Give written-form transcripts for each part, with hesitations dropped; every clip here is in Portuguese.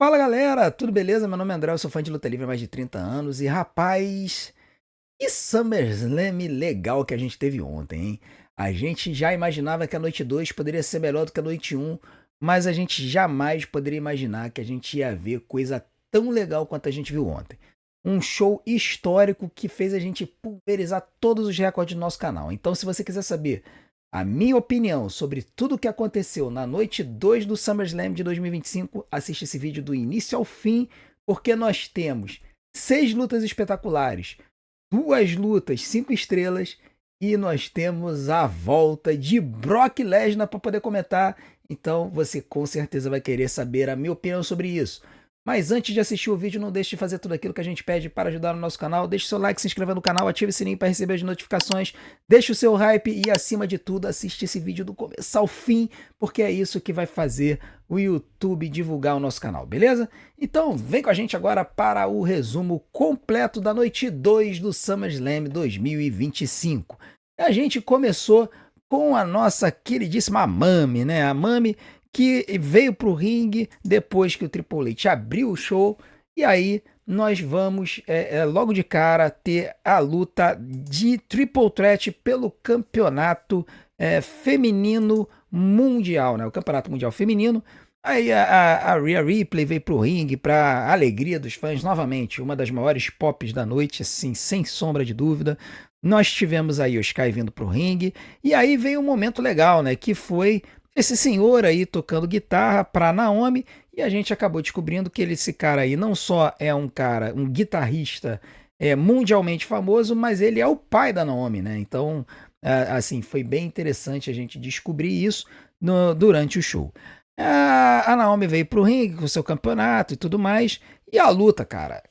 Fala galera, tudo beleza? Meu nome é André, eu sou fã de luta livre há mais de 30 anos e rapaz, que SummerSlam legal que a gente teve ontem, hein? A gente já imaginava que a noite 2 poderia ser melhor do que a noite um, mas a gente jamais poderia imaginar que a gente ia ver coisa tão legal quanto a gente viu ontem. Um show histórico que fez a gente pulverizar todos os recordes do nosso canal. Então, se você quiser saber a minha opinião sobre tudo o que aconteceu na noite 2 do SummerSlam de 2025, assiste esse vídeo do início ao fim, porque nós temos 6 lutas espetaculares, 2 lutas 5 estrelas e nós temos a volta de Brock Lesnar para poder comentar. Então você com certeza vai querer saber a minha opinião sobre isso. Mas antes de assistir o vídeo, não deixe de fazer tudo aquilo que a gente pede para ajudar no nosso canal. Deixe seu like, se inscreva no canal, ative o sininho para receber as notificações. Deixe o seu hype e, acima de tudo, assiste esse vídeo do começo ao fim, porque é isso que vai fazer o YouTube divulgar o nosso canal, beleza? Então vem com a gente agora para o resumo completo da noite 2 do SummerSlam 2025. A gente começou com a nossa queridíssima Mami, né? A Mami que veio para o ringue depois que o Triple H abriu o show, e aí nós vamos logo de cara ter a luta de Triple Threat pelo campeonato feminino mundial, né? O campeonato mundial feminino. Aí a Rhea Ripley veio pro ringue para alegria dos fãs novamente, uma das maiores pops da noite, assim, sem sombra de dúvida. Nós tivemos aí o Sky vindo pro ringue, e aí veio um momento legal, né? Que foi esse senhor aí tocando guitarra para Naomi, e a gente acabou descobrindo que esse cara aí não só é um cara, um guitarrista mundialmente famoso, mas ele é o pai da Naomi, né? Então, assim, foi bem interessante a gente descobrir isso durante o show. A Naomi veio pro ringue com o seu campeonato e tudo mais, e a luta, cara,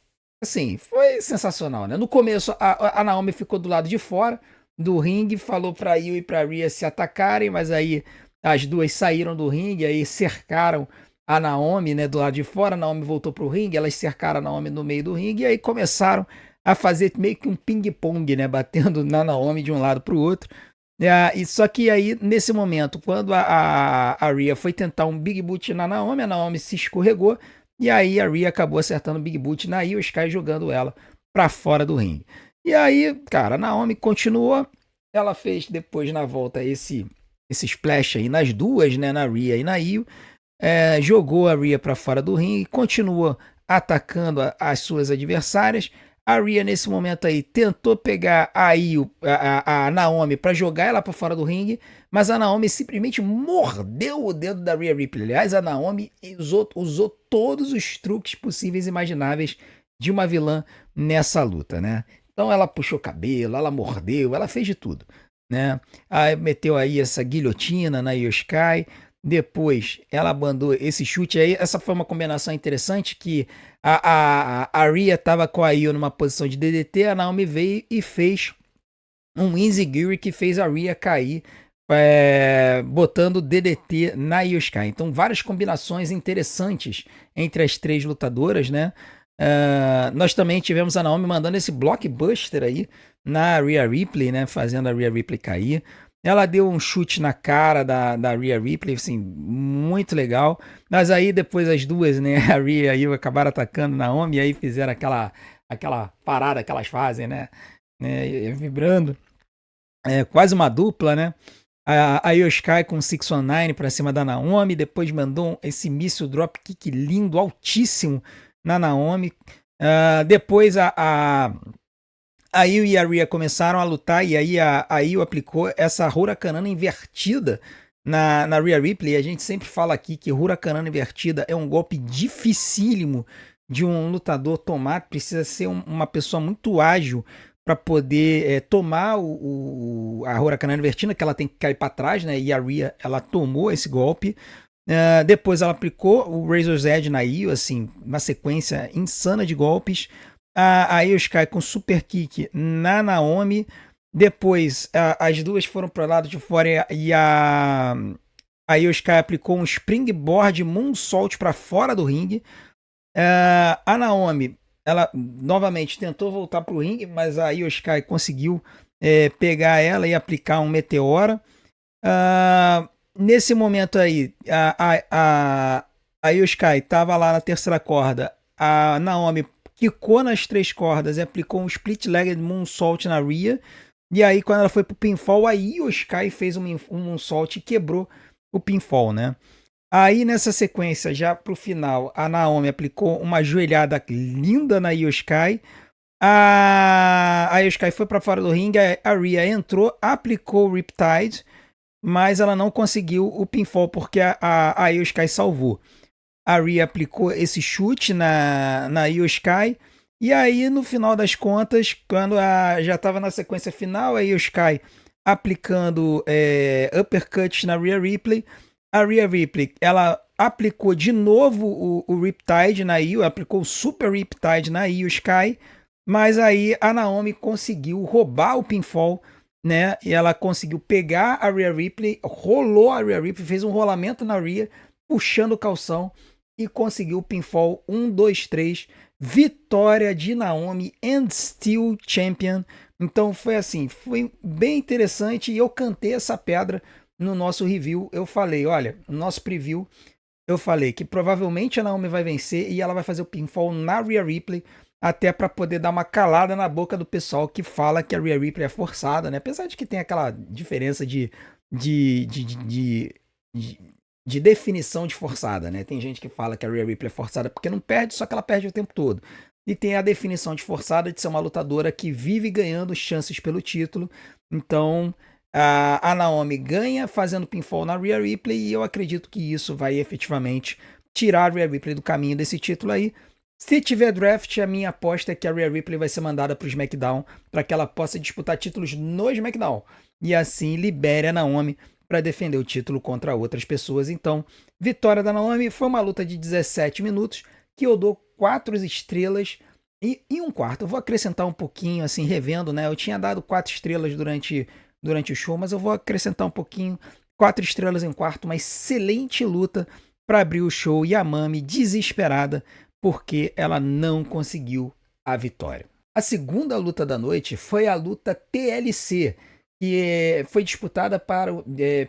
assim, foi sensacional, né? No começo, a Naomi ficou do lado de fora do ringue, falou pra Io e pra Rhea se atacarem, mas aí as duas saíram do ringue, aí cercaram a Naomi, né, do lado de fora. A Naomi voltou pro ringue, elas cercaram a Naomi no meio do ringue, e aí começaram a fazer meio que um ping-pong, né, batendo na Naomi de um lado pro outro. E só que aí, nesse momento, quando a Rhea foi tentar um Big Boot na Naomi, a Naomi se escorregou, e aí a Rhea acabou acertando o Big Boot na Io Sky, jogando ela pra fora do ringue. E aí, cara, a Naomi continuou, ela fez depois na volta esse splash aí nas duas, né, na Rhea e na Io, jogou a Rhea para fora do ringue, continua atacando as suas adversárias. A Rhea nesse momento aí tentou pegar a Io, a Naomi, para jogar ela para fora do ringue, mas a Naomi simplesmente mordeu o dedo da Rhea Ripley. Aliás, a Naomi usou todos os truques possíveis e imagináveis de uma vilã nessa luta, né? Então ela puxou cabelo, ela mordeu, ela fez de tudo, né? Aí meteu aí essa guilhotina na Io Sky. Depois ela mandou esse chute aí. Essa foi uma combinação interessante que a Rhea tava com a Io numa posição de DDT, a Naomi veio e fez um Enziguri que fez a Rhea cair, botando DDT na Io Sky. Então várias combinações interessantes entre as três lutadoras, né? Nós também tivemos a Naomi mandando esse blockbuster aí na Rhea Ripley, né? Fazendo a Rhea Ripley cair. Ela deu um chute na cara da Rhea Ripley, assim, muito legal. Mas aí depois as duas, né? A Rhea e a Io acabaram atacando Naomi, e aí fizeram aquela parada que elas fazem, né? Vibrando. Quase uma dupla, né? A Io Sky com 619 para cima da Naomi, depois mandou esse míssil dropkick lindo, altíssimo na Naomi. Depois a Io e a Rhea começaram a lutar, e aí a Io aplicou essa Huracanana invertida na Rhea Ripley. A gente sempre fala aqui que Huracanana invertida é um golpe dificílimo de um lutador tomar, precisa ser uma pessoa muito ágil para poder tomar a Huracanana invertida, que ela tem que cair para trás, né? E a Rhea, ela tomou esse golpe. Depois ela aplicou o Razor's Edge na Io, assim, uma sequência insana de golpes. A Io Sky com super kick na Naomi. Depois as duas foram para o lado de fora, e a Io Sky aplicou um springboard moonsault para fora do ringue. A Naomi, ela novamente tentou voltar para o ringue, mas a Io Sky conseguiu pegar ela e aplicar um meteora. Nesse momento aí, A Io Sky tava lá na terceira corda. A Naomi quicou nas três cordas e aplicou um split-legged moonsault na Rhea. E aí, quando ela foi pro pinfall, a Io Sky fez um moonsault e quebrou o pinfall, né? Aí, nessa sequência, já pro final, a Naomi aplicou uma joelhada linda na Io Sky. A Io Sky foi para fora do ringue, a Rhea entrou, aplicou o Riptide, mas ela não conseguiu o pinfall porque a Io Sky salvou. A Rhea aplicou esse chute na Io Sky. E aí, no final das contas, quando já estava na sequência final, a Io Sky aplicando uppercut na Rhea Ripley. A Rhea Ripley, ela aplicou de novo o Riptide na Io, aplicou o Super Riptide na Io Sky, mas aí a Naomi conseguiu roubar o pinfall, né? E ela conseguiu pegar a Rhea Ripley, rolou a Rhea Ripley, fez um rolamento na Rhea, puxando o calção e conseguiu o pinfall 1, 2, 3, vitória de Naomi and still champion. Então foi assim, foi bem interessante e eu cantei essa pedra no nosso review. Eu falei, olha, no nosso preview, eu falei que provavelmente a Naomi vai vencer e ela vai fazer o pinfall na Rhea Ripley, até para poder dar uma calada na boca do pessoal que fala que a Rhea Ripley é forçada, né? Apesar de que tem aquela diferença de, de, de definição de forçada, né? Tem gente que fala que a Rhea Ripley é forçada porque não perde, só que ela perde o tempo todo. E tem a definição de forçada de ser uma lutadora que vive ganhando chances pelo título. Então, a Naomi ganha fazendo pinfall na Rhea Ripley e eu acredito que isso vai efetivamente tirar a Rhea Ripley do caminho desse título aí. Se tiver draft, a minha aposta é que a Rhea Ripley vai ser mandada para o SmackDown para que ela possa disputar títulos no SmackDown. E assim libere a Naomi para defender o título contra outras pessoas. Então, vitória da Naomi. Foi uma luta de 17 minutos que eu dou 4 estrelas e um quarto. Eu vou acrescentar um pouquinho, assim, revendo, né? Eu tinha dado 4 estrelas durante o show, mas eu vou acrescentar um pouquinho. 4 estrelas em um quarto. Uma excelente luta para abrir o show e a Mami desesperada porque ela não conseguiu a vitória. A segunda luta da noite foi a luta TLC, que foi disputada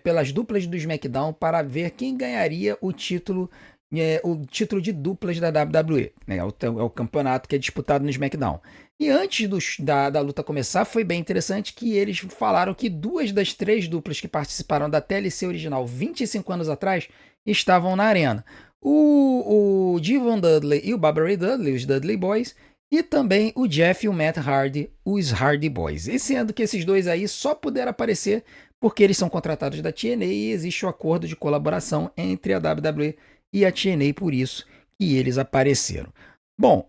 pelas duplas do SmackDown para ver quem ganharia o título de duplas da WWE. Né? É o campeonato que é disputado no SmackDown. E antes da luta começar, foi bem interessante que eles falaram que 2 das 3 duplas que participaram da TLC original 25 anos atrás estavam na arena. O Devon Dudley e o Bubba Ray Dudley, os Dudley Boys, e também o Jeff e o Matt Hardy, os Hardy Boys. E sendo que esses dois aí só puderam aparecer porque eles são contratados da TNA e existe o acordo de colaboração entre a WWE e a TNA, por isso que eles apareceram. Bom,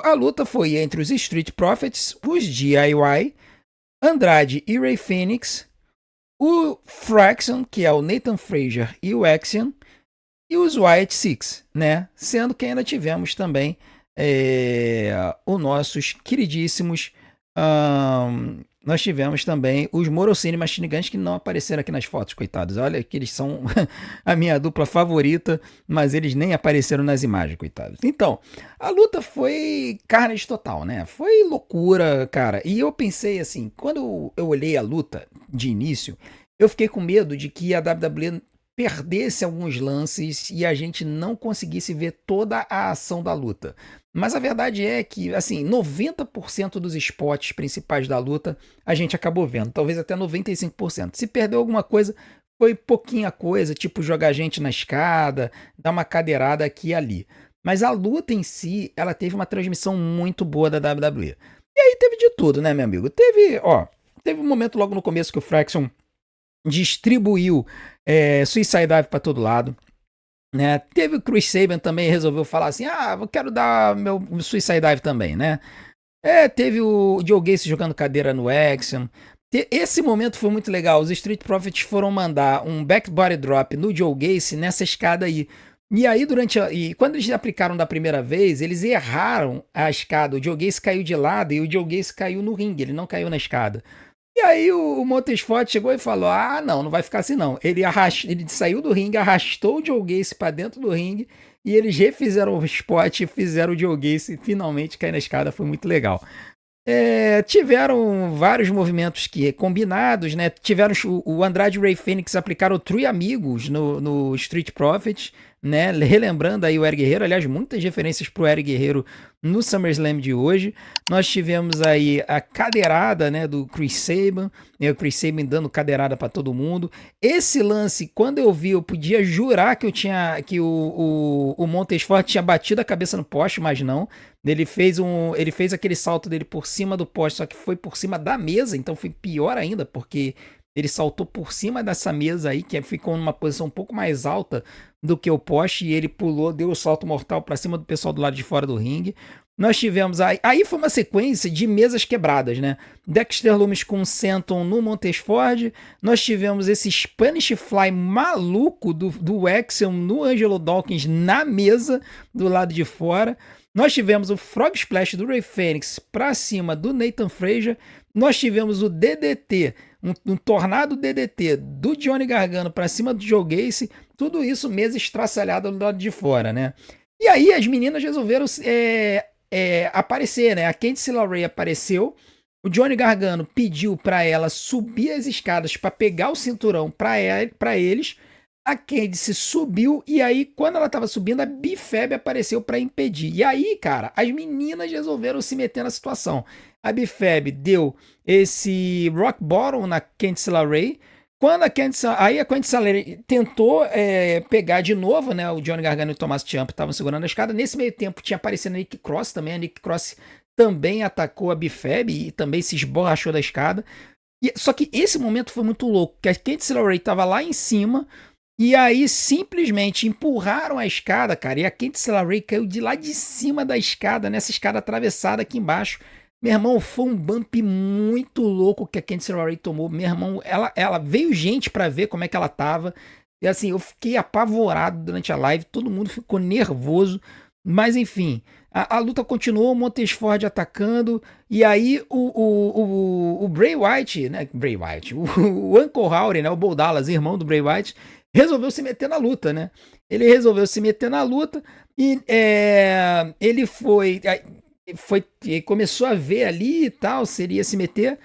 a luta foi entre os Street Profits, os DIY, Andrade e Ray Phoenix, o Fraction, que é o Nathan Frazier e o Axiom, e os White Six, né? Sendo que ainda tivemos também os nossos queridíssimos. Nós tivemos também os Morocine Machine Guns que não apareceram aqui nas fotos, coitados. Olha que eles são a minha dupla favorita, mas eles nem apareceram nas imagens, coitados. Então, a luta foi carnage total, né? Foi loucura, cara. E eu pensei assim, quando eu olhei a luta de início, eu fiquei com medo de que a WWE perdesse alguns lances e a gente não conseguisse ver toda a ação da luta. Mas a verdade é que, assim, 90% dos spots principais da luta a gente acabou vendo, talvez até 95%. Se perdeu alguma coisa, foi pouquinha coisa, tipo jogar gente na escada, dar uma cadeirada aqui e ali. Mas a luta em si, ela teve uma transmissão muito boa da WWE. E aí teve de tudo, né, meu amigo? Teve um momento logo no começo que o Fraction distribuiu Suicide Dive para todo lado, né? Teve o Chris Sabin também, resolveu falar assim, eu quero dar meu Suicide Dive também, né? Teve o Joe Gacy jogando cadeira no Axiom. Esse momento foi muito legal, os Street Profits foram mandar um back body drop no Joe Gacy nessa escada aí. E aí, quando eles aplicaram da primeira vez, eles erraram a escada. O Joe Gacy caiu de lado e o Joe Gacy caiu no ringue, ele não caiu na escada. E aí o Montesfort chegou e falou, não vai ficar assim não. Ele saiu do ringue, arrastou o Joe Gacy para dentro do ringue e eles refizeram o spot e fizeram o Joe Gacy finalmente cair na escada, foi muito legal. Tiveram vários movimentos combinados, né? Tiveram o Andrade e o Ray Phoenix aplicaram o Three Amigos no Street Profits, né? Relembrando aí o Eric Guerreiro, aliás, muitas referências pro Eric Guerreiro no SummerSlam de hoje. Nós tivemos aí a cadeirada, né, do Chris Sabin, né, o Chris Sabin dando cadeirada para todo mundo. Esse lance, quando eu vi, eu podia jurar que o Montez Ford tinha batido a cabeça no poste, mas não. Ele fez aquele salto dele por cima do poste, só que foi por cima da mesa, então foi pior ainda, porque ele saltou por cima dessa mesa aí, que ficou numa posição um pouco mais alta do que o poste, e ele pulou, deu o salto mortal para cima do pessoal do lado de fora do ringue. Nós tivemos aí foi uma sequência de mesas quebradas, né? Dexter Lumis com o Senton no Montez Ford. Nós tivemos esse Spanish Fly maluco do Axiom no Angelo Dawkins na mesa do lado de fora. Nós tivemos o Frog Splash do Rey Fênix para cima do Nathan Frazier. Nós tivemos o DDT, um tornado DDT do Johnny Gargano para cima do Joe Gacy. Tudo isso mesa estraçalhada do lado de fora, né? E aí as meninas resolveram aparecer, né? A Candice LeRae apareceu. O Johnny Gargano pediu para ela subir as escadas para pegar o cinturão para eles. A Candice subiu e aí, quando ela tava subindo, a Bifeb apareceu para impedir. E aí, cara, as meninas resolveram se meter na situação. A Bifeb deu esse rock bottom na Candice LeRae. Quando a Candice LeRae tentou pegar de novo, né? O Johnny Gargano e o Tommaso Ciampa estavam segurando a escada. Nesse meio tempo tinha aparecido a Nikki Cross também. A Nikki Cross também atacou a Bifeb e também se esborrachou da escada. Só que esse momento foi muito louco, que a Candice LeRae estava lá em cima. E aí simplesmente empurraram a escada, cara, e a Candice LeRae caiu de lá de cima da escada, nessa escada atravessada aqui embaixo. Meu irmão, foi um bump muito louco que a Candice LeRae tomou. Meu irmão, ela veio gente pra ver como é que ela tava. E assim, eu fiquei apavorado durante a live, todo mundo ficou nervoso. Mas enfim, a luta continuou, o Montez Ford atacando. E aí o Bray Wyatt, né? Bray Wyatt, o Uncle Howdy, né? O Bo Dallas, irmão do Bray Wyatt, resolveu se meter na luta, né? Ele resolveu se meter na luta e ele começou a ver ali e tal, seria se meter.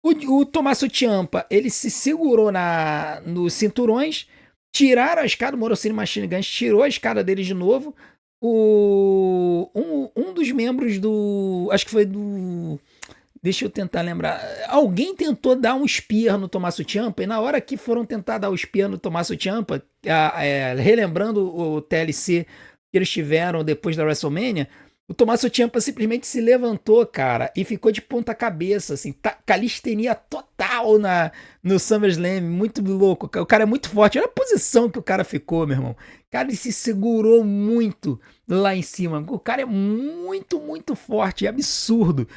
O Tommaso Ciampa, ele se segurou nos cinturões, tiraram a escada, o Morocini Machine Guns tirou a escada dele de novo. Um dos membros acho que foi do... Deixa eu tentar lembrar. Alguém tentou dar um spear no Tommaso Ciampa, e na hora que foram tentar dar o spear no Tommaso Ciampa, relembrando o TLC que eles tiveram depois da WrestleMania, o Tommaso Ciampa simplesmente se levantou, cara, e ficou de ponta cabeça, assim, calistenia total no SummerSlam, muito louco. O cara é muito forte, olha a posição que o cara ficou, meu irmão. Cara, ele se segurou muito lá em cima. O cara é muito, muito forte, é absurdo.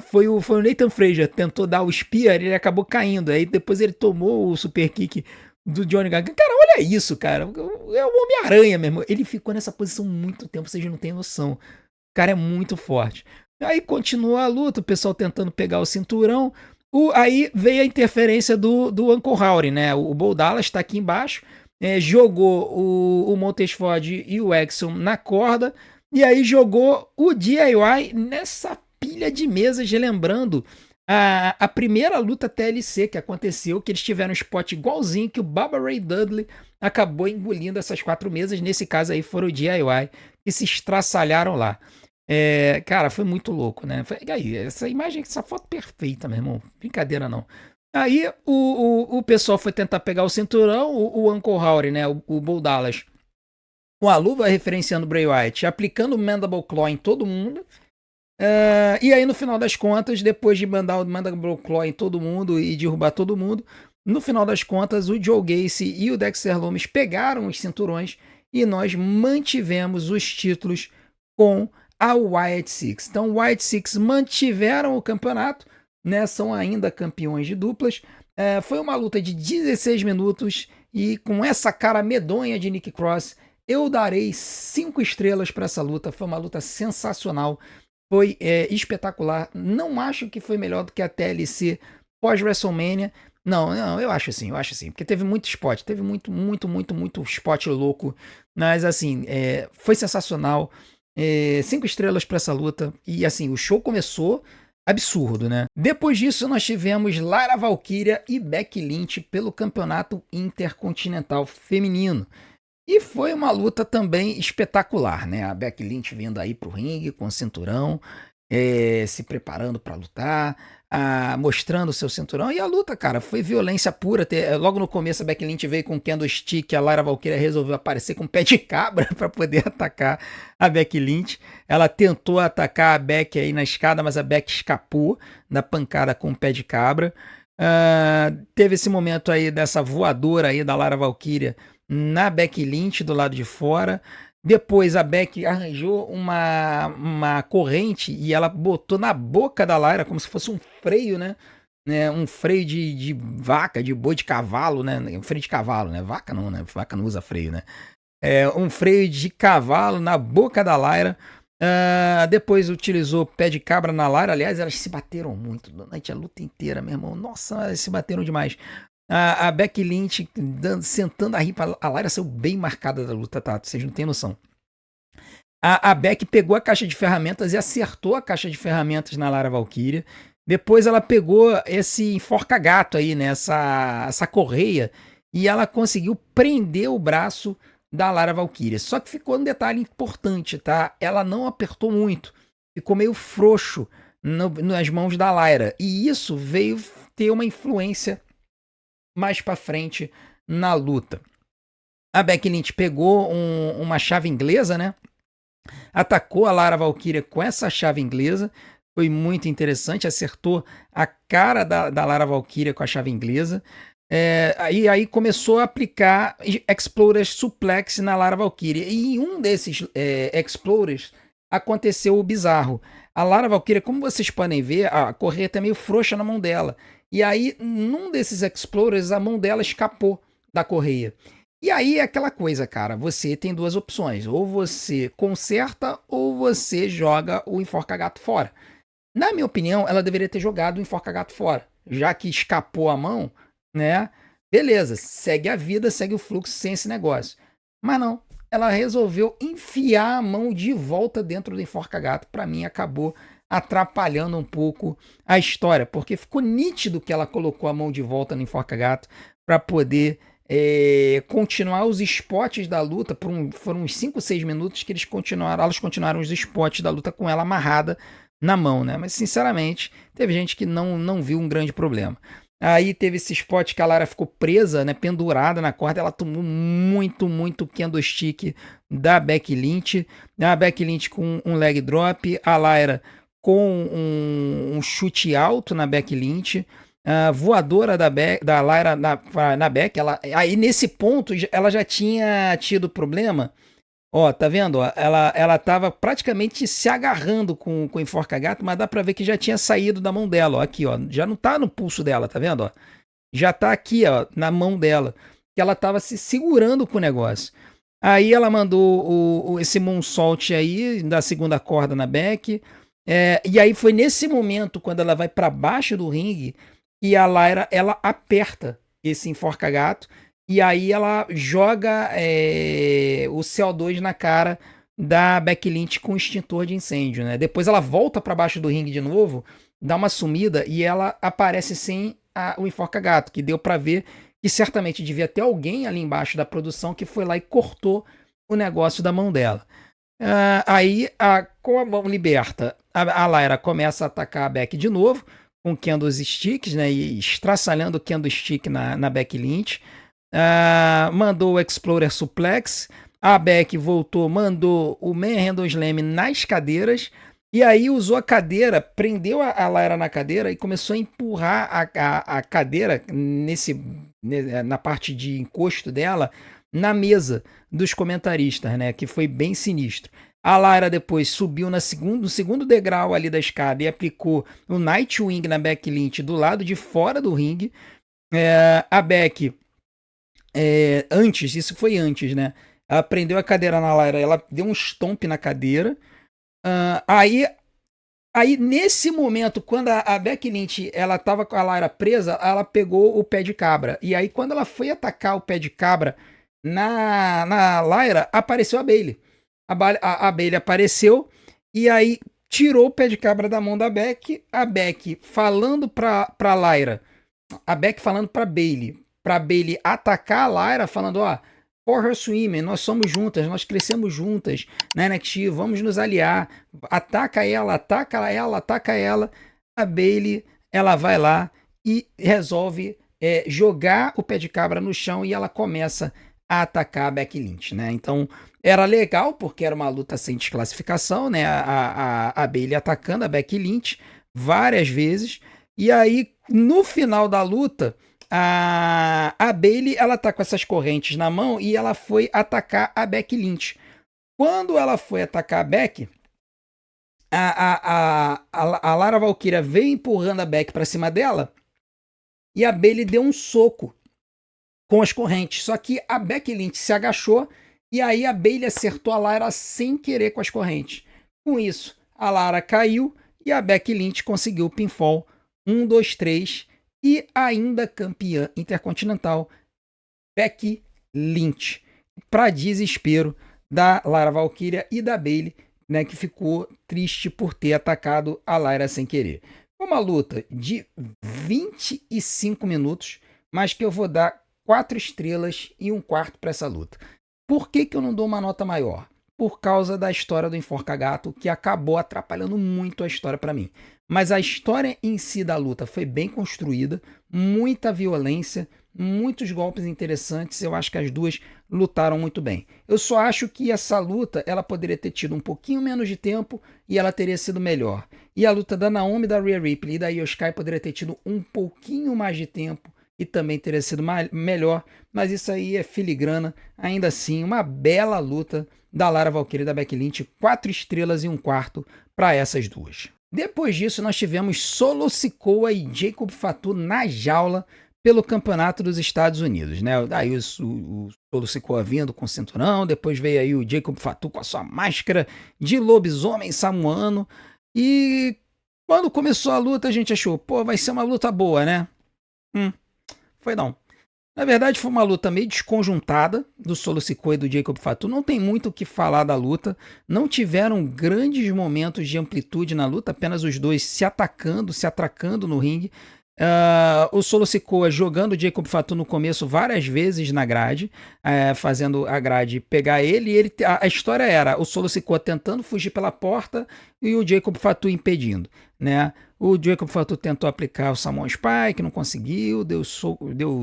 Foi o Nathan Frazier, tentou dar o spear, ele acabou caindo. Aí depois ele tomou o super kick do Johnny Gargano. Cara, olha isso, cara. É o Homem-Aranha, meu irmão. Ele ficou nessa posição muito tempo, vocês não têm noção. O cara é muito forte. Aí continua a luta, o pessoal tentando pegar o cinturão. Aí veio a interferência do Uncle Howdy, né? O Bo Dallas está aqui embaixo. Jogou o Montez Ford e o Axiom na corda. E aí jogou o DIY nessa pilha de mesas, relembrando a primeira luta TLC que aconteceu, que eles tiveram um spot igualzinho que o Baba Ray Dudley acabou engolindo essas 4 mesas. Nesse caso aí foram o DIY que se estraçalharam lá. Cara, foi muito louco, né? Aí, essa imagem, essa foto perfeita, meu irmão. Brincadeira não. Aí o pessoal foi tentar pegar o cinturão, o Uncle Howdy, né? O Bo Dallas, com a luva referenciando o Bray Wyatt, aplicando o Mandible Claw em todo mundo. E aí, no final das contas, depois de mandar o Mandible Claw em todo mundo e derrubar todo mundo, no final das contas, o Joe Gacy e o Dexter Lumis pegaram os cinturões e nós mantivemos os títulos com a Wyatt Six. Então, o Wyatt Six mantiveram o campeonato, né? São ainda campeões de duplas. Foi uma luta de 16 minutos e com essa cara medonha de Nikki Cross, eu darei 5 estrelas para essa luta. Foi uma luta sensacional. Foi espetacular. Não acho que foi melhor do que a TLC pós-WrestleMania. Não, eu acho assim. Porque teve muito spot. Teve muito spot louco. Mas assim, foi sensacional. 5 estrelas para essa luta. E assim, o show começou absurdo, né? Depois disso, nós tivemos Lara Valkyria e Becky Lynch pelo campeonato intercontinental feminino. E foi uma luta também espetacular, né? A Becky Lynch vindo aí pro ringue com o cinturão, se preparando pra lutar, mostrando o seu cinturão. E a luta, cara, foi violência pura. Logo no começo, a Becky Lynch veio com o candlestick, a Lyra Valkyria resolveu aparecer com um pé de cabra pra poder atacar a Becky Lynch. Ela tentou atacar a Becky aí na escada, mas a Becky escapou da pancada com o pé de cabra. Teve esse momento aí dessa voadora aí da Lyra Valkyria na Becky Lynch do lado de fora. Depois a Becky arranjou uma corrente e ela botou na boca da Lyra como se fosse um freio, né? Um freio de vaca, de boi, de cavalo, né? Um freio de cavalo, né? Vaca não, né? Vaca não usa freio, né? Um freio de cavalo na boca da Lyra. Depois utilizou pé de cabra na Lyra. Aliás, elas se bateram muito durante a luta inteira, meu irmão. Nossa, elas se bateram demais. A Becky Lynch sentando a ripa. A Lyra saiu bem marcada da luta, tá? Vocês não têm noção. A Becky pegou a caixa de ferramentas e acertou a caixa de ferramentas na Lyra Valkyria. Depois ela pegou esse enforca-gato aí, né? Essa correia. E ela conseguiu prender o braço da Lyra Valkyria. Só que ficou um detalhe importante, tá? Ela não apertou muito. Ficou meio frouxo nas mãos da Lyra. E isso veio ter uma influência mais pra frente na luta. A Becky Lynch pegou uma chave inglesa, né? Atacou a Lyra Valkyria com essa chave inglesa. Foi muito interessante. Acertou a cara da Lyra Valkyria com a chave inglesa. Aí começou a aplicar Explorers Suplex na Lyra Valkyria. E em um desses Explorers aconteceu o bizarro. A Lyra Valkyria, como vocês podem ver, a correia tá meio frouxa na mão dela. E aí, num desses Explorers, a mão dela escapou da correia. E aí é aquela coisa, cara, você tem duas opções. Ou você conserta, ou você joga o enforca-gato fora. Na minha opinião, ela deveria ter jogado o enforca-gato fora. Já que escapou a mão, né? Beleza, segue a vida, segue o fluxo sem esse negócio. Mas não, ela resolveu enfiar a mão de volta dentro do enforca-gato. Pra mim, acabou atrapalhando um pouco a história, porque ficou nítido que ela colocou a mão de volta no enforca-gato para poder continuar os spots da luta. Foram uns 5, 6 minutos que elas continuaram os spots da luta com ela amarrada na mão, né? Mas sinceramente, teve gente que não viu um grande problema. Aí teve esse spot que a Lara ficou presa, né, pendurada na corda. Ela tomou muito candlestick da Becky Lynch. A Becky Lynch com um leg drop, a Lyra com um chute alto na Becky Lynch. A voadora da Lyra na Becky. Aí nesse ponto ela já tinha tido problema. Ó, tá vendo? Ó, ela tava praticamente se agarrando com o enforca-gato, mas dá pra ver que já tinha saído da mão dela, ó. Aqui, ó. Já não tá no pulso dela, tá vendo? Ó? Já tá aqui, ó, na mão dela. Que ela tava se segurando com o negócio. Aí ela mandou esse moonsault aí, da segunda corda na Becky. E aí foi nesse momento, quando ela vai pra baixo do ringue, que a Lyra, ela aperta esse enforca-gato. E aí ela joga o CO2 na cara da Becky Lynch com extintor de incêndio, né? Depois ela volta para baixo do ringue de novo, dá uma sumida e ela aparece sem o enforca-gato, que deu para ver que certamente devia ter alguém ali embaixo da produção que foi lá e cortou o negócio da mão dela. Aí, com a mão liberta, a Lyra começa a atacar a Becky de novo, com candlesticks, né? E estraçalhando o candlestick na Becky Lynch. Mandou o Explorer Suplex. A Becky voltou, mandou o Manhandle Slam nas cadeiras. E aí usou a cadeira, prendeu a Lyra na cadeira e começou a empurrar a cadeira na parte de encosto dela na mesa dos comentaristas, né? Que foi bem sinistro. A Lyra depois subiu no segundo degrau ali da escada e aplicou o Nightwing na Becky Lynch do lado de fora do ringue. A Becky isso foi antes, né? Ela prendeu a cadeira na Lyra, ela deu um stomp na cadeira. Aí, nesse momento, quando a Becky Lynch ela tava com a Lyra presa, ela pegou o pé de cabra. E aí, quando ela foi atacar o pé de cabra na Lyra, apareceu a Bayley. A Bayley apareceu e aí tirou o pé de cabra da mão da Becky. A Becky falando pra Lyra, a Becky falando pra Bayley atacar a Lyra, falando, ó, For Her Swimming, nós somos juntas, nós crescemos juntas na NXT, vamos nos aliar, ataca ela, ataca ela, ataca ela. A Bayley, ela vai lá e resolve jogar o pé de cabra no chão e ela começa a atacar a Becky Lynch, né? Então, era legal porque era uma luta sem desclassificação, né? A Bayley atacando a Becky Lynch várias vezes. E aí, no final da luta, a Bayley, ela tá com essas correntes na mão e ela foi atacar a Becky Lynch. Quando ela foi atacar a Becky, a Lara Valkyria veio empurrando a Becky pra cima dela e a Bayley deu um soco com as correntes. Só que a Becky Lynch se agachou e aí a Bayley acertou a Lara sem querer com as correntes. Com isso, a Lara caiu e a Becky Lynch conseguiu o pinfall 1, 2, 3 e ainda campeã intercontinental, Becky Lynch. Para desespero da Lara Valkyria e da Bayley, né, que ficou triste por ter atacado a Lara sem querer. Foi uma luta de 25 minutos, mas que eu vou dar 4 estrelas e um quarto para essa luta. Por que eu não dou uma nota maior? Por causa da história do Enforca-Gato, que acabou atrapalhando muito a história para mim. Mas a história em si da luta foi bem construída, muita violência, muitos golpes interessantes. Eu acho que as duas lutaram muito bem. Eu só acho que essa luta ela poderia ter tido um pouquinho menos de tempo e ela teria sido melhor. E a luta da Naomi, da Rhea Ripley e da Io Sky poderia ter tido um pouquinho mais de tempo e também teria sido melhor, mas isso aí é filigrana. Ainda assim, uma bela luta da Lara Valkyria e da Becky Lynch, 4 estrelas e um quarto para essas duas. Depois disso, nós tivemos Solo Sikoa e Jacob Fatu na jaula pelo Campeonato dos Estados Unidos, né? Aí o Solo Sikoa vindo com o cinturão, depois veio aí o Jacob Fatu com a sua máscara de lobisomem samoano, e quando começou a luta a gente achou, pô, vai ser uma luta boa, né? Foi não. Na verdade, foi uma luta meio desconjuntada do Solo Sikoa e do Jacob Fatu. Não tem muito o que falar da luta. Não tiveram grandes momentos de amplitude na luta, apenas os dois se atacando, se atracando no ringue. O Solo Sikoa jogando o Jacob Fatu no começo várias vezes na grade, fazendo a grade pegar ele. A história era o Solo Sikoa tentando fugir pela porta e o Jacob Fatu impedindo, né? O Jacob Fatu tentou aplicar o Samoan Spike, não conseguiu, deu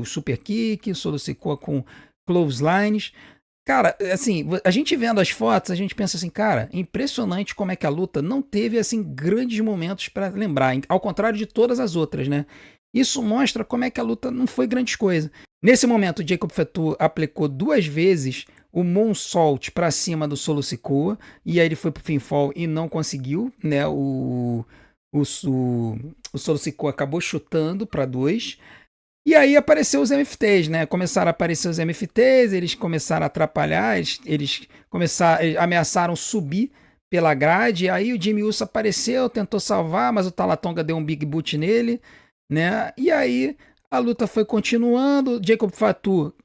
super kick, o Solo Sikoa com clotheslines. Cara, assim, a gente vendo as fotos, a gente pensa assim, cara, impressionante como é que a luta não teve, assim, grandes momentos para lembrar, ao contrário de todas as outras, né? Isso mostra como é que a luta não foi grande coisa. Nesse momento, o Jacob Fatu aplicou 2 vezes o Moonsault para cima do Solo Sikoa, e aí ele foi pro pinfall e não conseguiu, né? O Solo Sikoa acabou chutando para 2. E aí apareceu os MFTs, né? Começaram a aparecer os MFTs, eles começaram a atrapalhar, eles ameaçaram subir pela grade. Aí o Jimmy Uso apareceu, tentou salvar, mas o Talatonga deu um big boot nele, né? E aí a luta foi continuando. Jacob Fatu,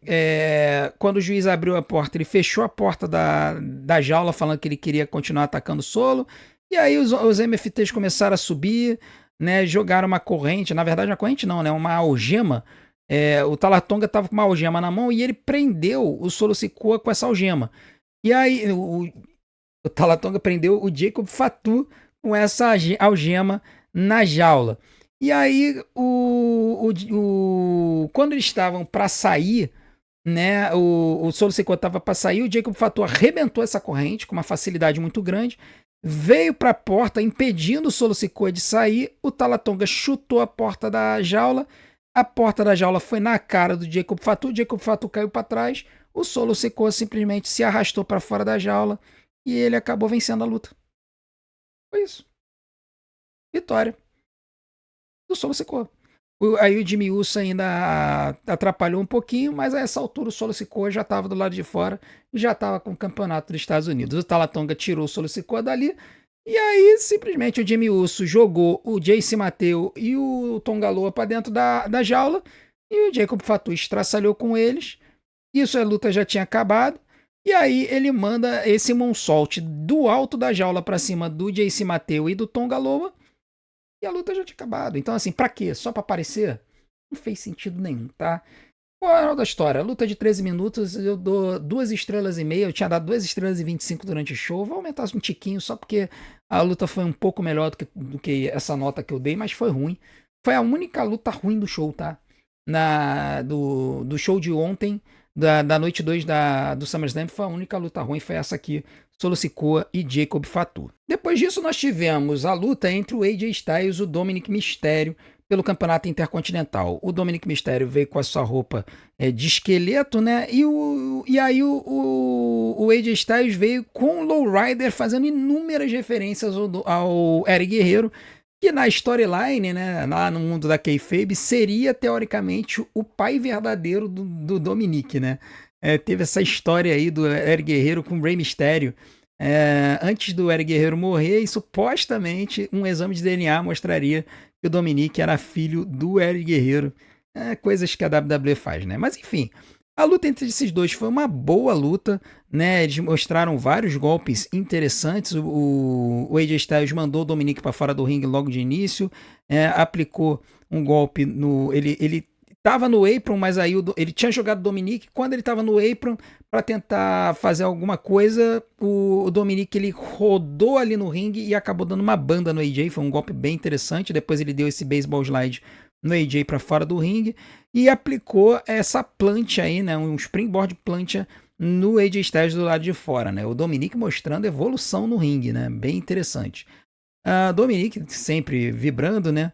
quando o juiz abriu a porta, ele fechou a porta da jaula, falando que ele queria continuar atacando o Solo. E aí os MFTs começaram a subir, né, jogaram uma corrente, na verdade uma corrente não, né, uma algema. O Talatonga estava com uma algema na mão e ele prendeu o Solo Sikoa com essa algema. E aí o Talatonga prendeu o Jacob Fatu com essa algema na jaula. E aí quando eles estavam para sair, né, o Solo Sikoa estava para sair, o Jacob Fatu arrebentou essa corrente com uma facilidade muito grande. Veio para a porta, impedindo o Solo Sikoa de sair. O Talatonga chutou a porta da jaula. A porta da jaula foi na cara do Jacob Fatu. O Jacob Fatu caiu para trás. O Solo Sikoa simplesmente se arrastou para fora da jaula. E ele acabou vencendo a luta. Foi isso. Vitória do Solo Sikoa. Aí o Jimmy Uso ainda atrapalhou um pouquinho, mas a essa altura o Solo Sikoa já estava do lado de fora e já estava com o campeonato dos Estados Unidos. O Talatonga tirou o Solo Sikoa dali e aí simplesmente o Jimmy Uso jogou o Jace Mateu e o Tongaloa para dentro da jaula e o Jacob Fatu estraçalhou com eles. Isso a luta já tinha acabado. E aí ele manda esse moonsault do alto da jaula para cima do Jace Mateu e do Tongaloa. E a luta já tinha acabado. Então, assim, pra quê? Só pra aparecer? Não fez sentido nenhum, tá? Moral da história, luta de 13 minutos, eu dou 2,5 estrelas. Eu tinha dado 2,25 estrelas durante o show. Vou aumentar um tiquinho só porque a luta foi um pouco melhor do que essa nota que eu dei, mas foi ruim. Foi a única luta ruim do show, tá? Do show de ontem, da noite 2 do SummerSlam, foi a única luta ruim, foi essa aqui. Solo Sikoa e Jacob Fatu. Depois disso, nós tivemos a luta entre o AJ Styles e o Dominic Mysterio pelo Campeonato Intercontinental. O Dominic Mysterio veio com a sua roupa de esqueleto, né? E aí o AJ Styles veio com o Lowrider fazendo inúmeras referências ao Eric Guerreiro, que na storyline, né, lá no mundo da kayfabe, seria teoricamente o pai verdadeiro do Dominic, né? Teve essa história aí do Eric Guerreiro com o Rey Mysterio. Antes do Eric Guerreiro morrer, e supostamente um exame de DNA mostraria que o Dominic era filho do Eric Guerreiro. Coisas que a WWE faz, né? Mas enfim, a luta entre esses dois foi uma boa luta, né? Eles mostraram vários golpes interessantes. O AJ Styles mandou o Dominic para fora do ringue logo de início, aplicou um golpe no... Ele tava no apron, mas aí ele tinha jogado o Dominic. Quando ele tava no apron para tentar fazer alguma coisa, o Dominic ele rodou ali no ringue e acabou dando uma banda no AJ. Foi um golpe bem interessante. Depois ele deu esse baseball slide no AJ para fora do ringue e aplicou essa plancha aí, né, um springboard plancha no AJ Styles do lado de fora, né? O Dominic mostrando evolução no ringue, né? Bem interessante. Dominic sempre vibrando, né?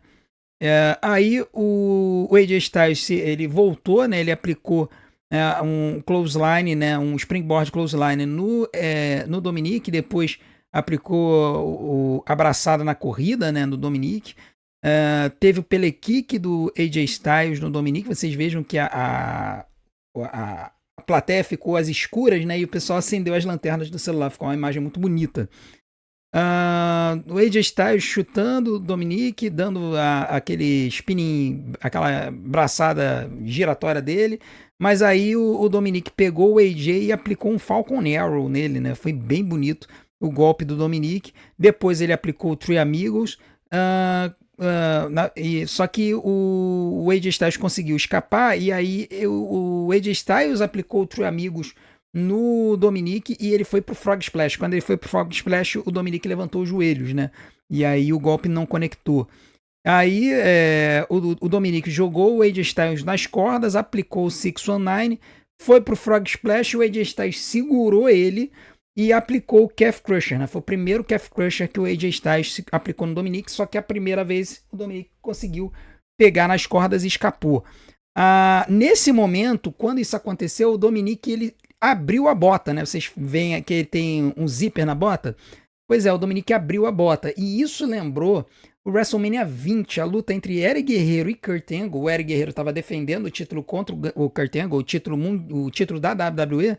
Aí o AJ Styles ele voltou, né? Ele aplicou um clothesline, né? Um springboard clothesline no Dominic, depois aplicou a abraçada na corrida, né? No Dominic. Teve o pele kick do AJ Styles no Dominic. Vocês vejam que a plateia ficou às escuras, né? E o pessoal acendeu as lanternas do celular. Ficou uma imagem muito bonita. O AJ Styles chutando o Dominic, dando aquele spinning, aquela braçada giratória dele, mas aí o Dominic pegou o AJ e aplicou um Falcon Arrow nele, né? Foi bem bonito o golpe do Dominic. Depois ele aplicou o Three Amigos, só que o AJ Styles conseguiu escapar, e aí o AJ Styles aplicou o Three Amigos no Dominic e ele foi pro Frog Splash. Quando ele foi pro Frog Splash, o Dominic levantou os joelhos, né? E aí o golpe não conectou. Aí o Dominic jogou o AJ Styles nas cordas, aplicou o 619, foi pro Frog Splash, o AJ Styles segurou ele e aplicou o Calf Crusher, né? Foi o primeiro Calf Crusher que o AJ Styles aplicou no Dominic, só que a primeira vez o Dominic conseguiu pegar nas cordas e escapou. Nesse momento, quando isso aconteceu, o Dominic ele abriu a bota, né? Vocês veem que ele tem um zíper na bota? Pois é, o Dominic abriu a bota. E isso lembrou o WrestleMania 20, a luta entre Eric Guerreiro e Kurt Angle. O Eric Guerreiro estava defendendo o título contra o Kurt Angle, o título da WWE.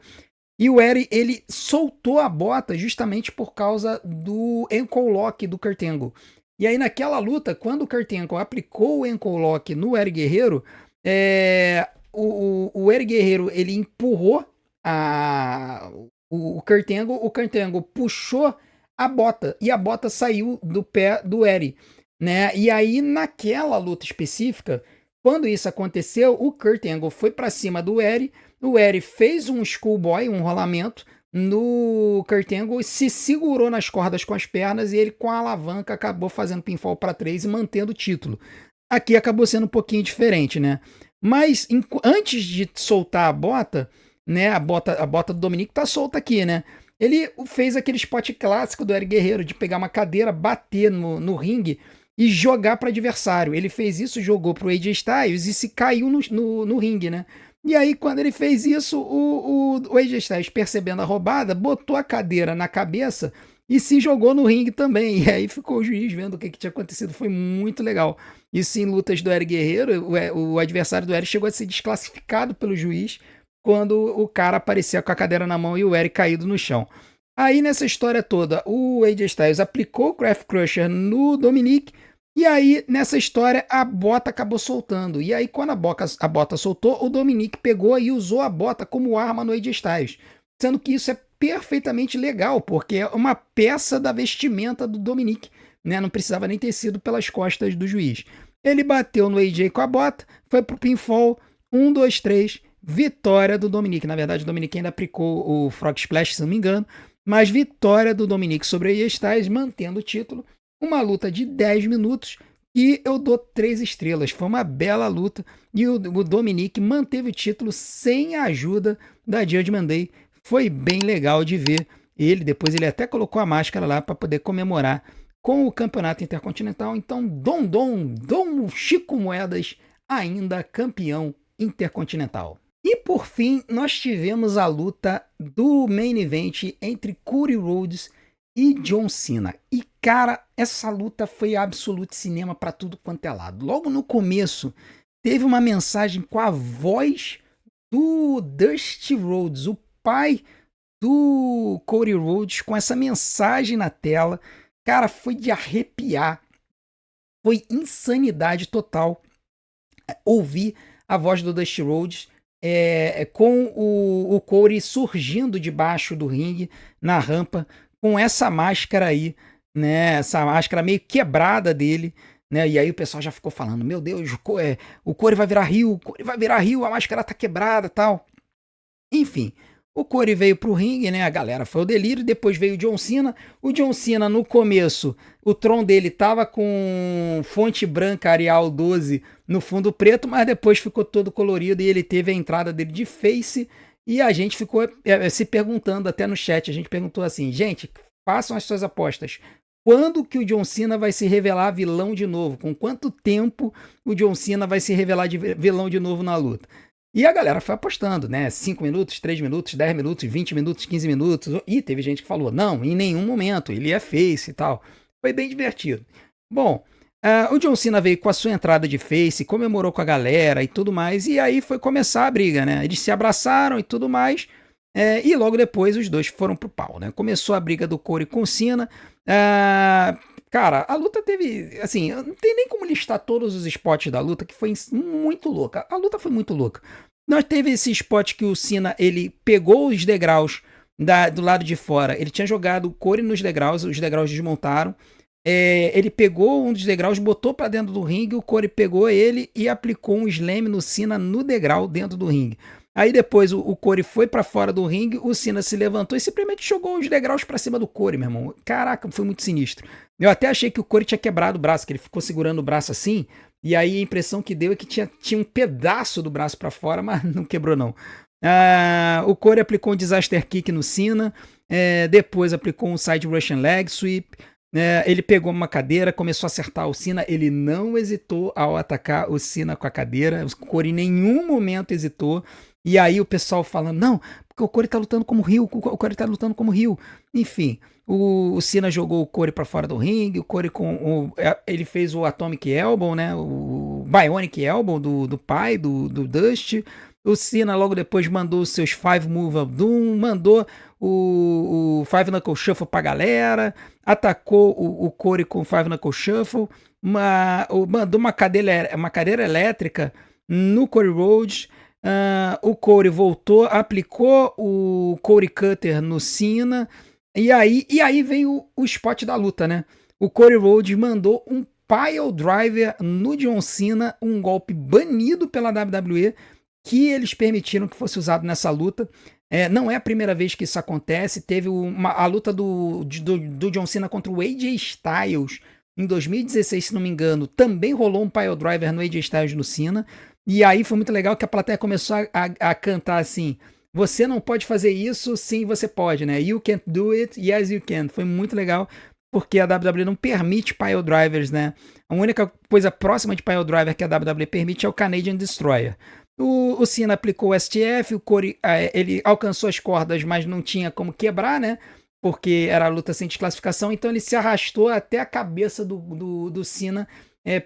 E o Eric, ele soltou a bota justamente por causa do ankle lock do Kurt Angle. E aí naquela luta, quando o Kurt Angle aplicou o ankle lock no Eric Guerreiro, o Eric Guerreiro ele empurrou o Kurt Angle puxou a bota e a bota saiu do pé do Eric, né? E aí naquela luta específica, quando isso aconteceu, o Kurt Angle foi para cima do Eric, o Eric fez um schoolboy, um rolamento no Kurt Angle, se segurou nas cordas com as pernas e ele com a alavanca acabou fazendo pinfall para 3 e mantendo o título. Aqui acabou sendo um pouquinho diferente, né? Mas antes de soltar a bota, né? A bota do Dominic tá solta aqui, né? Ele fez aquele spot clássico do Eric Guerreiro de pegar uma cadeira, bater no ringue e jogar para adversário. Ele fez isso, jogou pro AJ Styles e se caiu no ringue, né? E aí, quando ele fez isso, o AJ Styles, percebendo a roubada, botou a cadeira na cabeça e se jogou no ringue também. E aí ficou o juiz vendo o que tinha acontecido. Foi muito legal. Isso em lutas do Eric Guerreiro, o adversário do Eric chegou a ser desclassificado pelo juiz quando o cara aparecia com a cadeira na mão e o Eric caído no chão. Aí nessa história toda, o AJ Styles aplicou o Calf Crusher no Dominic, e aí nessa história a bota acabou soltando. E aí quando a bota soltou, o Dominic pegou e usou a bota como arma no AJ Styles. Sendo que isso é perfeitamente legal, porque é uma peça da vestimenta do Dominic, né? Não precisava nem ter sido pelas costas do juiz. Ele bateu no AJ com a bota, foi pro pinfall, 1, 2, 3, vitória do Dominic. Na verdade, o Dominic ainda aplicou o Frog Splash, se não me engano, mas vitória do Dominic sobre o AJ Styles, mantendo o título. Uma luta de 10 minutos e eu dou 3 estrelas. Foi uma bela luta e o Dominic manteve o título sem a ajuda da Judgment Day. Foi bem legal de ver ele. Depois ele até colocou a máscara lá para poder comemorar com o campeonato intercontinental. Então, Dom Chico Moedas, ainda campeão intercontinental. E por fim, nós tivemos a luta do main event entre Cody Rhodes e John Cena. E cara, essa luta foi absoluto cinema para tudo quanto é lado. Logo no começo, teve uma mensagem com a voz do Dusty Rhodes, o pai do Cody Rhodes, com essa mensagem na tela. Cara, foi de arrepiar. Foi insanidade total ouvir a voz do Dusty Rhodes com o Cody surgindo debaixo do ringue, na rampa, com essa máscara aí, né? Essa máscara meio quebrada dele, né? E aí o pessoal já ficou falando, meu Deus, o Cody vai virar heel, a máscara tá quebrada e tal. Enfim, o Cody veio pro ringue, né? A galera foi o delírio. Depois veio o John Cena. O John Cena, no começo, o tron dele tava com fonte branca Arial 12 no fundo preto, mas depois ficou todo colorido e ele teve a entrada dele de face. E a gente ficou se perguntando até no chat. A gente perguntou assim, gente, façam as suas apostas. Quando que o John Cena vai se revelar vilão de novo? Com quanto tempo o John Cena vai se revelar de vilão de novo na luta? E a galera foi apostando, né? 5 minutos, 3 minutos, 10 minutos, 20 minutos, 15 minutos. E teve gente que falou, não, em nenhum momento, ele é face e tal. Foi bem divertido. Bom, o John Cena veio com a sua entrada de face, comemorou com a galera e tudo mais. E aí foi começar a briga, né? Eles se abraçaram e tudo mais. E logo depois os dois foram pro pau, né? Começou a briga do Cody com o Cena. Cara, a luta teve, assim, não tem nem como listar todos os spots da luta, que foi muito louca. A luta foi muito louca. Nós teve esse spot que o Cena, ele pegou os degraus do lado de fora. Ele tinha jogado o Cody nos degraus, os degraus desmontaram. Ele pegou um dos degraus, botou pra dentro do ringue, o Cody pegou ele e aplicou um slam no Cena no degrau dentro do ringue. Aí depois o Cody foi pra fora do ringue, o Cena se levantou e simplesmente jogou os degraus pra cima do Cody, meu irmão. Caraca, foi muito sinistro. Eu até achei que o Cody tinha quebrado o braço, que ele ficou segurando o braço assim, e aí a impressão que deu é que tinha um pedaço do braço pra fora, mas não quebrou não. O Cody aplicou um Disaster Kick no Cena, depois aplicou um Side Russian Leg Sweep, ele pegou uma cadeira, começou a acertar o Cena, ele não hesitou ao atacar o Cena com a cadeira, o Cody em nenhum momento hesitou. E aí o pessoal falando, não, porque o Cody tá lutando como heel, o Cody tá lutando como heel. Enfim, o Cena jogou o Cody pra fora do ringue, o Cody ele fez o Atomic Elbow, né, o Bionic Elbow do pai, do Dusty. O Cena logo depois mandou os seus Five Move of Doom, mandou o Five Knuckle Shuffle pra galera, atacou o Cody com o Five Knuckle Shuffle, mandou uma cadeira elétrica no Cody Rhodes. O Cody voltou, aplicou o Cody Cutter no Cena, e aí veio o spot da luta, né? O Cody Rhodes mandou um Pile Driver no John Cena, um golpe banido pela WWE, que eles permitiram que fosse usado nessa luta. Não é a primeira vez que isso acontece. Teve a luta do John Cena contra o AJ Styles em 2016, se não me engano. Também rolou um Pile Driver no AJ Styles no Cena. E aí foi muito legal que a plateia começou a cantar assim, você não pode fazer isso, sim você pode, né? You can't do it, yes you can. Foi muito legal, porque a WWE não permite pile drivers, né? A única coisa próxima de pile driver que a WWE permite é o Canadian Destroyer. O Cena aplicou o STF, o Cody, ele alcançou as cordas, mas não tinha como quebrar, né? Porque era a luta sem desclassificação, então ele se arrastou até a cabeça do Cena,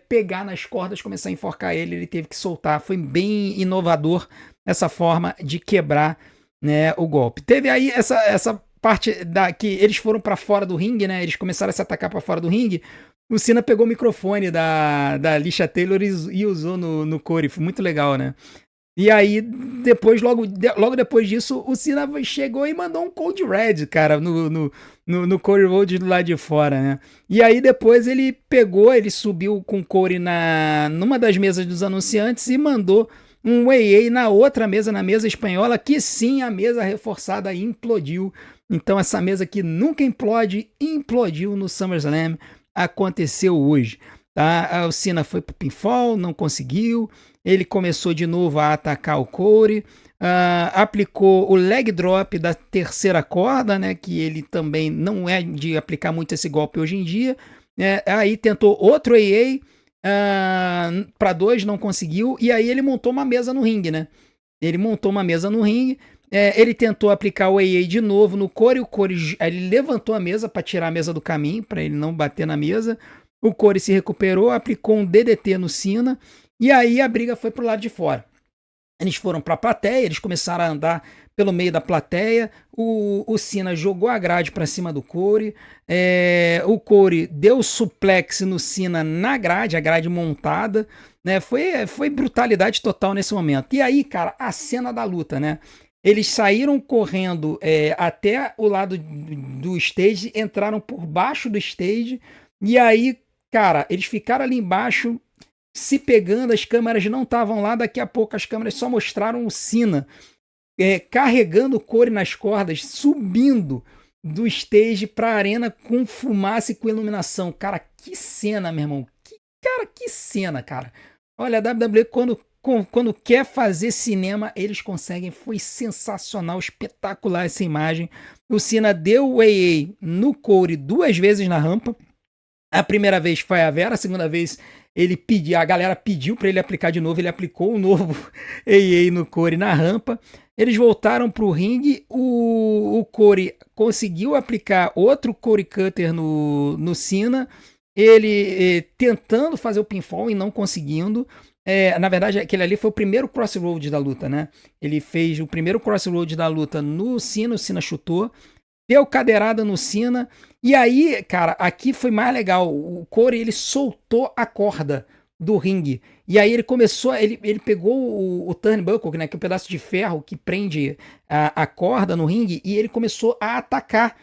pegar nas cordas, começar a enforcar ele teve que soltar. Foi bem inovador essa forma de quebrar, né, o golpe. Teve aí essa parte que eles foram para fora do ringue, né? Eles começaram a se atacar para fora do ringue. O Cena pegou o microfone da Alicia Taylor e usou no Cody. Foi muito legal, né? E aí, depois, logo depois disso, o Cena chegou e mandou um Cold Red, cara, no Cody Rhodes do lado de fora, né? E aí, depois, ele subiu com o Cody numa das mesas dos anunciantes e mandou um AA na outra mesa, na mesa espanhola, que sim, a mesa reforçada implodiu. Então essa mesa que nunca implode, implodiu no SummerSlam, aconteceu hoje. Tá? O Cena foi pro pinfall, não conseguiu, ele começou de novo a atacar o Corey, aplicou o leg drop da terceira corda, né, que ele também não é de aplicar muito esse golpe hoje em dia, aí tentou outro AA, para 2, não conseguiu, e aí ele montou uma mesa no ringue, né? Ele montou uma mesa no ringue, ele tentou aplicar o AA de novo no Corey, ele levantou a mesa para tirar a mesa do caminho, para ele não bater na mesa. O Corey se recuperou, aplicou um DDT no Cena, e aí a briga foi pro lado de fora. Eles foram para a plateia, eles começaram a andar pelo meio da plateia, o Cena jogou a grade para cima do Corey, o Corey deu suplex no Cena na grade, a grade montada, né? Foi brutalidade total nesse momento. E aí, cara, a cena da luta, né? Eles saíram correndo até o lado do stage, entraram por baixo do stage, e aí, cara, eles ficaram ali embaixo se pegando, as câmeras não estavam lá, daqui a pouco as câmeras só mostraram o Cena carregando o Corey nas cordas, subindo do stage pra arena com fumaça e com iluminação. Cara, que cena, meu irmão. Que cena, cara. Olha, a WWE quando quer fazer cinema, eles conseguem. Foi sensacional, espetacular essa imagem. O Cena deu o AA no Corey 2 vezes na rampa. A primeira vez foi a Vera, a segunda vez a galera pediu para ele aplicar de novo, ele aplicou um novo AA no Corey na rampa. Eles voltaram pro ringue, o Corey conseguiu aplicar outro Corey Cutter no Cena, ele tentando fazer o pinfall e não conseguindo. Na verdade, aquele ali foi o primeiro crossroad da luta, né? Ele fez o primeiro crossroad da luta no Cena, o Cena chutou, deu cadeirada no Cena, e aí, cara, aqui foi mais legal, o Corey, ele soltou a corda do ringue, e aí ele começou, ele pegou o turnbuckle, né, que é um pedaço de ferro que prende a corda no ringue, e ele começou a atacar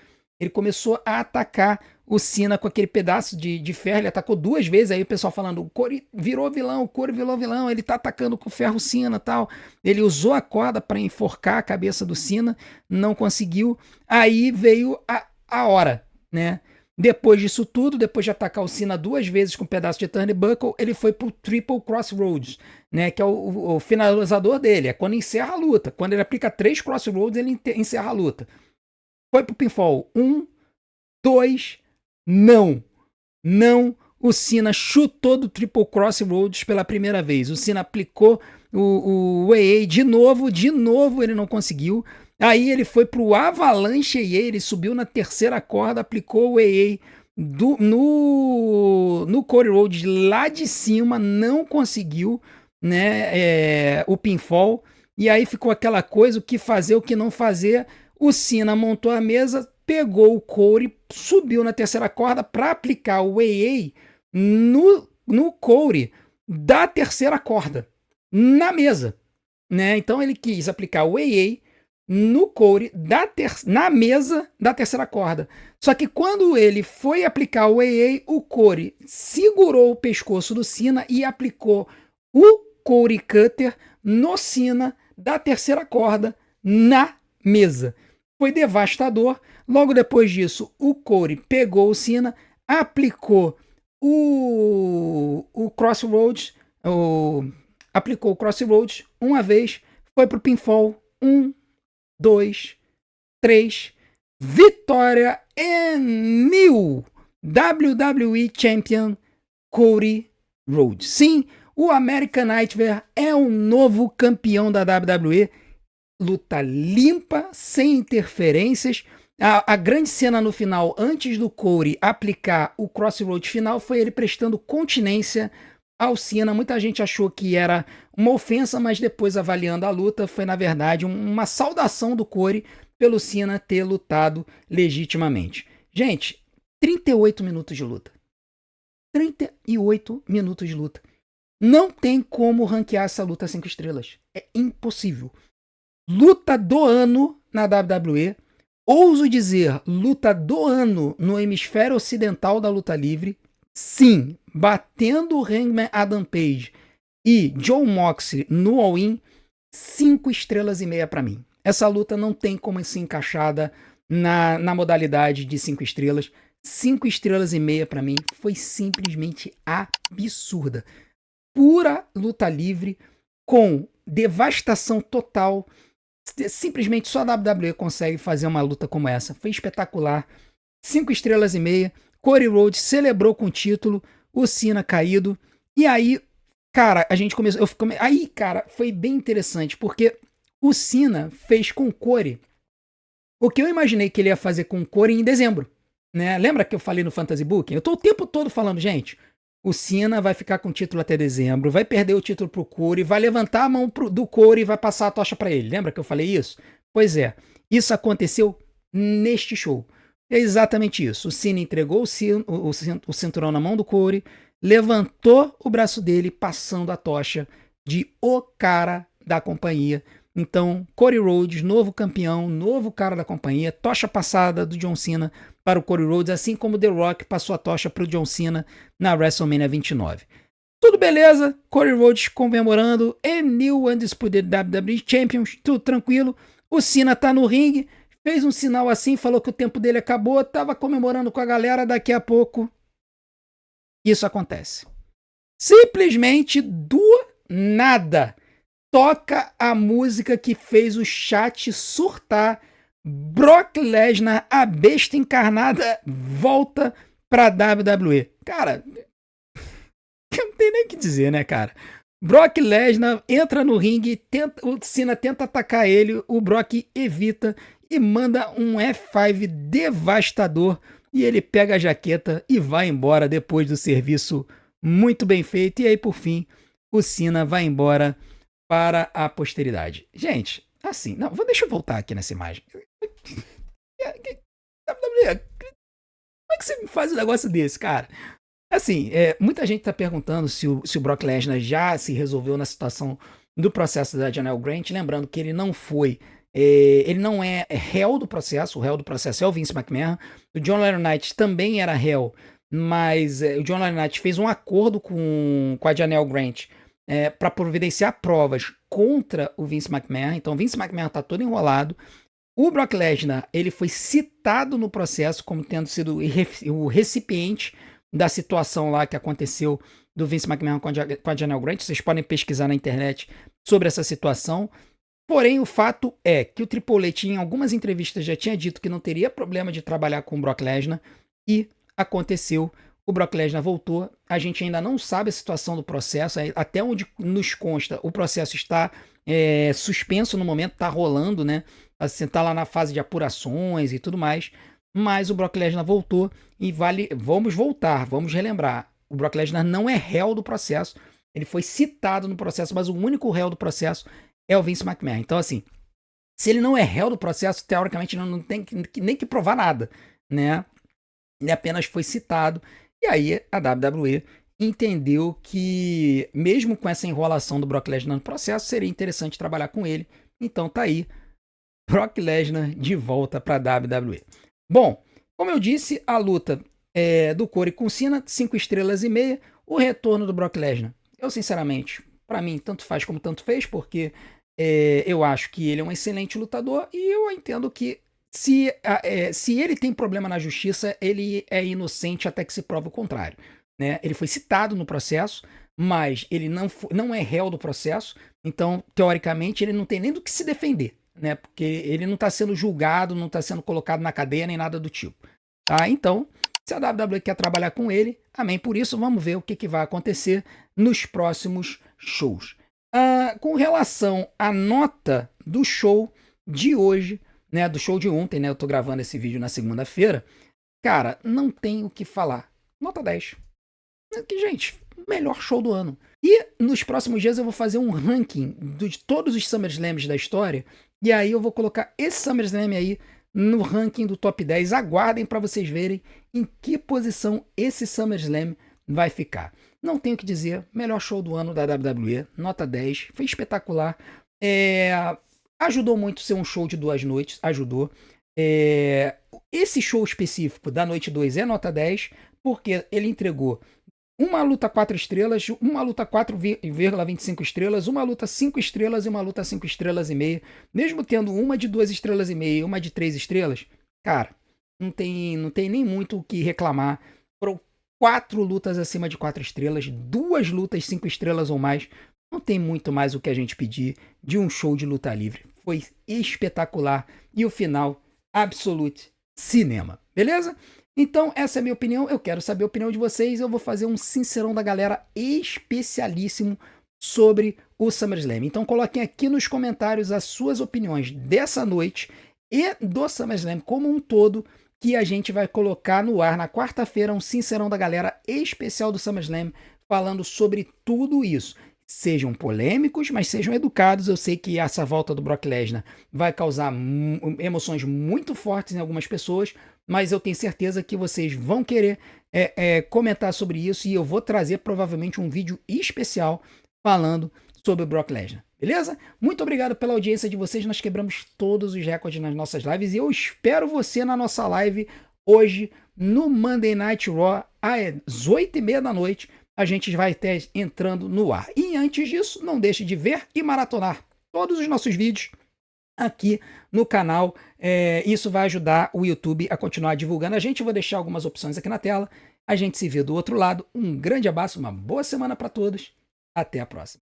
o Cena com aquele pedaço de ferro, ele atacou 2 vezes, aí o pessoal falando, o Corey virou vilão, ele tá atacando com o ferro Cena e tal. Ele usou a corda para enforcar a cabeça do Cena, não conseguiu, aí veio a hora, né? Depois disso tudo, depois de atacar o Cena 2 vezes com um pedaço de turnbuckle, ele foi pro Triple Crossroads, né? Que é o finalizador dele, é quando encerra a luta. Quando ele aplica 3 Crossroads, ele encerra a luta. Foi pro pinfall. 1, 2, não, o Cena chutou do Triple Crossroads pela primeira vez. O Cena aplicou o AA de novo ele não conseguiu. Aí ele foi pro Avalanche AA, ele subiu na terceira corda, aplicou o AA no Cody Rhodes lá de cima, não conseguiu, né, o pinfall. E aí ficou aquela coisa, o que fazer, o que não fazer. O Cena montou a mesa, pegou o Corey, subiu na terceira corda para aplicar o AA no Corey da terceira corda, na mesa, né? Então ele quis aplicar o AA no Corey na mesa da terceira corda. Só que quando ele foi aplicar o AA, o Corey segurou o pescoço do Cena e aplicou o Corey Cutter no Cena da terceira corda na mesa. Foi devastador. Logo depois disso, o Corey pegou o Cena, aplicou o Crossroads, aplicou o Crossroads uma vez, foi pro pinfall. 1, 2, 3, vitória e new WWE Champion Cody Rhodes. Sim, o American Nightmare é o novo campeão da WWE. Luta limpa, sem interferências. A grande cena no final, antes do Corey aplicar o Crossroads final, foi ele prestando continência ao Cena. Muita gente achou que era uma ofensa, mas depois, avaliando a luta, foi na verdade uma saudação do Corey pelo Cena ter lutado legitimamente. Gente, 38 minutos de luta. 38 minutos de luta. Não tem como ranquear essa luta 5 estrelas. É impossível. Luta do ano na WWE. Ouso dizer, luta do ano no hemisfério ocidental da luta livre. Sim, batendo o Hangman Adam Page e Jon Moxley no all-in, 5 estrelas e meia pra mim. Essa luta não tem como ser encaixada na modalidade de 5 estrelas. 5 estrelas e meia pra mim foi simplesmente absurda. Pura luta livre, com devastação total. Simplesmente só a WWE consegue fazer uma luta como essa. Foi espetacular. 5 estrelas e meia. Cody Rhodes celebrou com o título. O Cena caído. E aí, cara, a gente começou. Aí, cara, foi bem interessante, porque o Cena fez com o Cody o que eu imaginei que ele ia fazer com o Cody em dezembro. Né? Lembra que eu falei no Fantasy Booking? Eu tô o tempo todo falando, gente, o Cena vai ficar com o título até dezembro, vai perder o título pro Cody, vai levantar a mão do Cody e vai passar a tocha pra ele. Lembra que eu falei isso? Pois é, isso aconteceu neste show. É exatamente isso. O Cena entregou o cinturão na mão do Cody, levantou o braço dele, passando a tocha de o cara da companhia. Então, Cody Rhodes, novo campeão, novo cara da companhia, tocha passada do John Cena para o Cody Rhodes, assim como The Rock passou a tocha para o John Cena na WrestleMania 29. Tudo beleza, Cody Rhodes comemorando, e New Undisputed WWE Champions, tudo tranquilo. O Cena tá no ringue, fez um sinal assim, falou que o tempo dele acabou, tava comemorando com a galera, daqui a pouco isso acontece. Simplesmente do nada. Toca a música que fez o chat surtar. Brock Lesnar, a besta encarnada, volta pra WWE. Cara, não tem nem o que dizer, né, cara? Brock Lesnar entra no ringue, o Cena tenta atacar ele, o Brock evita e manda um F5 devastador. E ele pega a jaqueta e vai embora depois do serviço muito bem feito. E aí, por fim, o Cena vai embora para a posteridade. Gente, assim, não, deixa eu voltar aqui nessa imagem. WWE, como é que você me faz um negócio desse, cara? Assim, muita gente tá perguntando se o Brock Lesnar já se resolveu na situação do processo da Janelle Grant, lembrando que ele não foi, ele não é réu do processo, o réu do processo é o Vince McMahon, o John Laurinaitis também era réu, mas o John Laurinaitis fez um acordo com a Janelle Grant para providenciar provas contra o Vince McMahon. Então o Vince McMahon tá todo enrolado. O Brock Lesnar, ele foi citado no processo como tendo sido o recipiente da situação lá que aconteceu do Vince McMahon com a Janelle Grant. Vocês podem pesquisar na internet sobre essa situação. Porém, o fato é que o Triple H em algumas entrevistas já tinha dito que não teria problema de trabalhar com o Brock Lesnar e aconteceu. O Brock Lesnar voltou, a gente ainda não sabe a situação do processo, até onde nos consta, o processo está suspenso no momento, está rolando, né? Assim, tá lá na fase de apurações e tudo mais, mas o Brock Lesnar voltou e vamos voltar, vamos relembrar, o Brock Lesnar não é réu do processo, ele foi citado no processo, mas o único réu do processo é o Vince McMahon. Então, assim, se ele não é réu do processo, teoricamente não tem nem que provar nada, né? Ele apenas foi citado. E aí a WWE entendeu que, mesmo com essa enrolação do Brock Lesnar no processo, seria interessante trabalhar com ele. Então tá aí, Brock Lesnar de volta para a WWE. Bom, como eu disse, a luta do Cody com Cena, 5 estrelas e meia. O retorno do Brock Lesnar, eu sinceramente, para mim, tanto faz como tanto fez, porque eu acho que ele é um excelente lutador e eu entendo que se ele tem problema na justiça, ele é inocente até que se prove o contrário. Né? Ele foi citado no processo, mas ele não é réu do processo, então, teoricamente, ele não tem nem do que se defender, né? Porque ele não está sendo julgado, não está sendo colocado na cadeia, nem nada do tipo. Tá? Então, se a WWE quer trabalhar com ele, amém por isso, vamos ver o que vai acontecer nos próximos shows. Com relação à nota do show de hoje, né, do show de ontem, né? Eu tô gravando esse vídeo na segunda-feira. Cara, não tem o que falar. Nota 10. Gente, melhor show do ano. E nos próximos dias eu vou fazer um ranking de todos os SummerSlams da história. E aí eu vou colocar esse SummerSlam aí no ranking do top 10. Aguardem para vocês verem em que posição esse SummerSlam vai ficar. Não tenho o que dizer. Melhor show do ano da WWE. Nota 10. Foi espetacular. Ajudou muito ser um show de 2 noites, ajudou. Esse show específico da noite 2 é nota 10, porque ele entregou uma luta 4 estrelas, uma luta 4,25 estrelas, uma luta 5 estrelas e uma luta 5 estrelas e meia. Mesmo tendo uma de 2 estrelas e meia e uma de 3 estrelas, cara, não tem nem muito o que reclamar. Foram 4 lutas acima de 4 estrelas, 2 lutas 5 estrelas ou mais. Não tem muito mais o que a gente pedir de um show de luta livre. Foi espetacular. E o final, absolute cinema. Beleza? Então, essa é a minha opinião. Eu quero saber a opinião de vocês. Eu vou fazer um sincerão da galera especialíssimo sobre o SummerSlam. Então, coloquem aqui nos comentários as suas opiniões dessa noite e do SummerSlam como um todo, que a gente vai colocar no ar na quarta-feira um sincerão da galera especial do SummerSlam falando sobre tudo isso. Sejam polêmicos, mas sejam educados. Eu sei que essa volta do Brock Lesnar vai causar emoções muito fortes em algumas pessoas, mas eu tenho certeza que vocês vão querer comentar sobre isso e eu vou trazer provavelmente um vídeo especial falando sobre o Brock Lesnar. Beleza? Muito obrigado pela audiência de vocês. Nós quebramos todos os recordes nas nossas lives e eu espero você na nossa live hoje no Monday Night Raw às 8h30 da noite. A gente vai até entrando no ar. E antes disso, não deixe de ver e maratonar todos os nossos vídeos aqui no canal. Isso vai ajudar o YouTube a continuar divulgando a gente. Eu vou deixar algumas opções aqui na tela. A gente se vê do outro lado. Um grande abraço, uma boa semana para todos. Até a próxima.